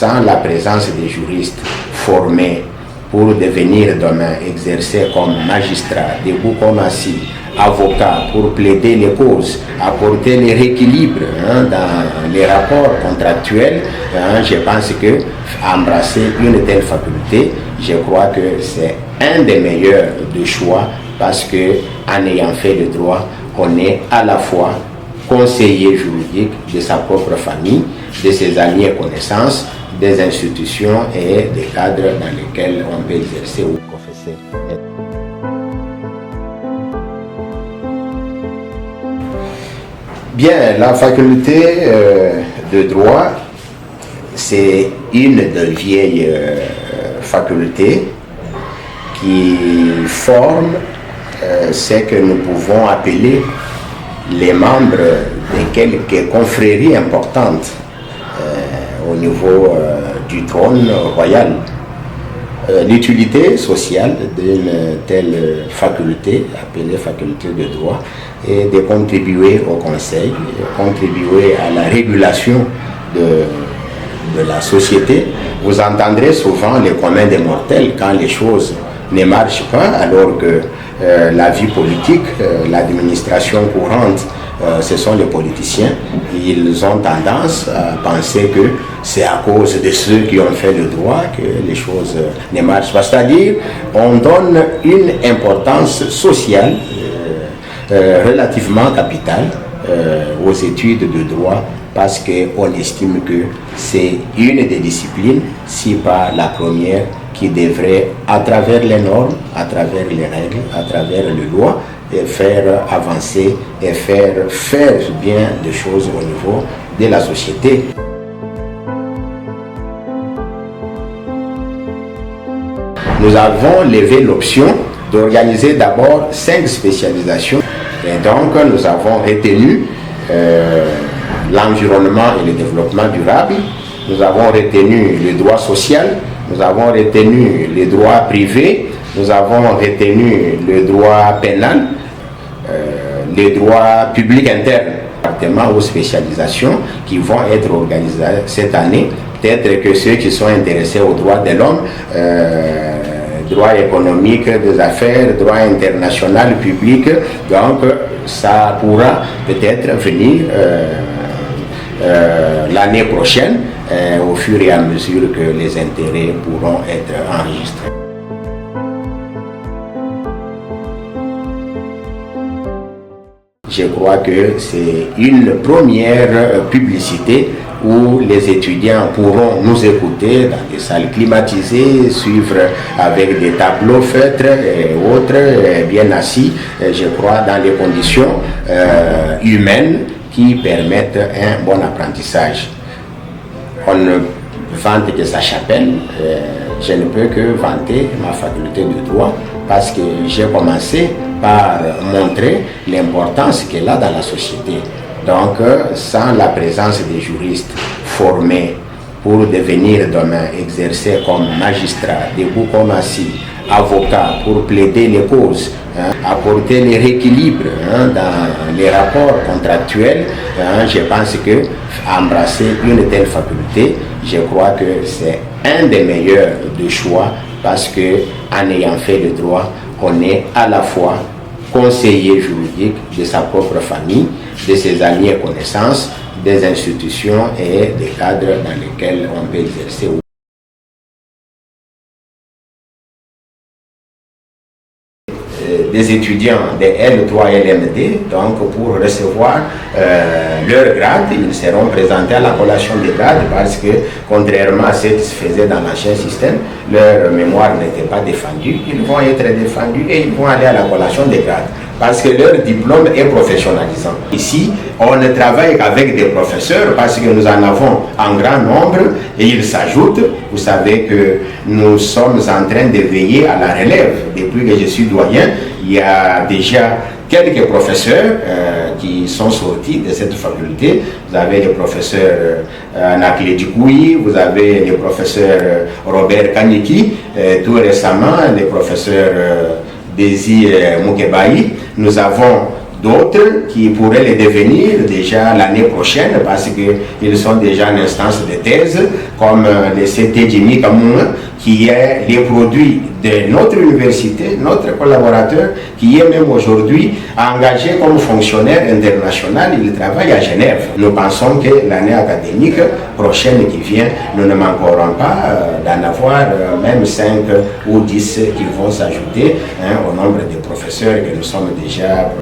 sans la présence des juristes formés pour devenir demain exercer comme magistrat, debout comme assis, avocat pour plaider les causes, apporter les rééquilibres dans les rapports contractuels, je pense que embrasser une telle faculté, je crois que c'est un des meilleurs de choix parce que en ayant fait le droit, on est à la fois conseiller juridique de sa propre famille, de ses amis et connaissances, des institutions et des cadres dans lesquels on peut exercer ou professer. Bien, la faculté de droit, c'est une des vieilles facultés qui forme ce que nous pouvons appeler les membres de quelques confréries importantes au niveau du trône royal. L'utilité sociale d'une telle faculté, appelée faculté de droit, est de contribuer au conseil, contribuer à la régulation de la société. Vous entendrez souvent les communs des mortels quand les choses ne marchent pas, alors que la vie politique, l'administration courante, ce sont les politiciens. Ils ont tendance à penser que c'est à cause de ceux qui ont fait le droit que les choses ne marchent pas. C'est-à-dire, on donne une importance sociale relativement capitale aux études de droit parce qu'on estime que c'est une des disciplines, si pas la première, qui devrait, à travers les normes, à travers les règles, à travers les lois, et faire avancer et faire bien des choses au niveau de la société. Nous avons levé l'option d'organiser d'abord 5 spécialisations. Et donc, nous avons retenu l'environnement et le développement durable. Nous avons retenu le droit social. Nous avons retenu le droit privé. Nous avons retenu le droit pénal, le droit public interne. Départements ou spécialisations qui vont être organisées cette année. Peut-être que ceux qui sont intéressés aux droits de l'homme, droit économique des affaires, droit international public, donc ça pourra peut-être venir l'année prochaine au fur et à mesure que les intérêts pourront être enregistrés. Je crois que c'est une première publicité où les étudiants pourront nous écouter dans des salles climatisées, suivre avec des tableaux feutres et autres, bien assis, je crois, dans les conditions humaines qui permettent un bon apprentissage. On ne vante que sa chapelle, je ne peux que vanter ma faculté de droit parce que j'ai commencé par montrer l'importance qu'elle a dans la société. Donc, sans la présence des juristes formés pour devenir demain exercer comme magistrat, debout comme assis, avocat pour plaider les causes, apporter les rééquilibres dans les rapports contractuels, je pense que embrasser une telle faculté, je crois que c'est un des meilleurs de choix parce que en ayant fait le droit, on est à la fois conseiller juridique de sa propre famille, de ses amis et connaissances, des institutions et des cadres dans lesquels on peut exercer. Des étudiants de L3 et LMD, donc pour recevoir leur grade, ils seront présentés à la collation des grades parce que, contrairement à ce qui se faisait dans l'ancien système, leur mémoire n'était pas défendue. Ils vont être défendus et ils vont aller à la collation des grades parce que leur diplôme est professionnalisant. Ici, on ne travaille qu'avec des professeurs parce que nous en avons en grand nombre et ils s'ajoutent. Vous savez que nous sommes en train de veiller à la relève. Depuis que je suis doyen, il y a déjà quelques professeurs qui sont sortis de cette faculté. Vous avez le professeur Nakle Dikoui, vous avez le professeur Robert Kanyiki, tout récemment le professeur Désir Moukebaï. Nous avons d'autres qui pourraient les devenir déjà l'année prochaine parce qu'ils sont déjà en instance de thèse, comme le CT Jimmy Kamoun, qui est les produits de notre université, notre collaborateur, qui est même aujourd'hui engagé comme fonctionnaire international. Il travaille à Genève. Nous pensons que l'année académique prochaine qui vient, nous ne manquerons pas d'en avoir même 5 ou 10 qui vont s'ajouter au nombre de professeurs que nous sommes déjà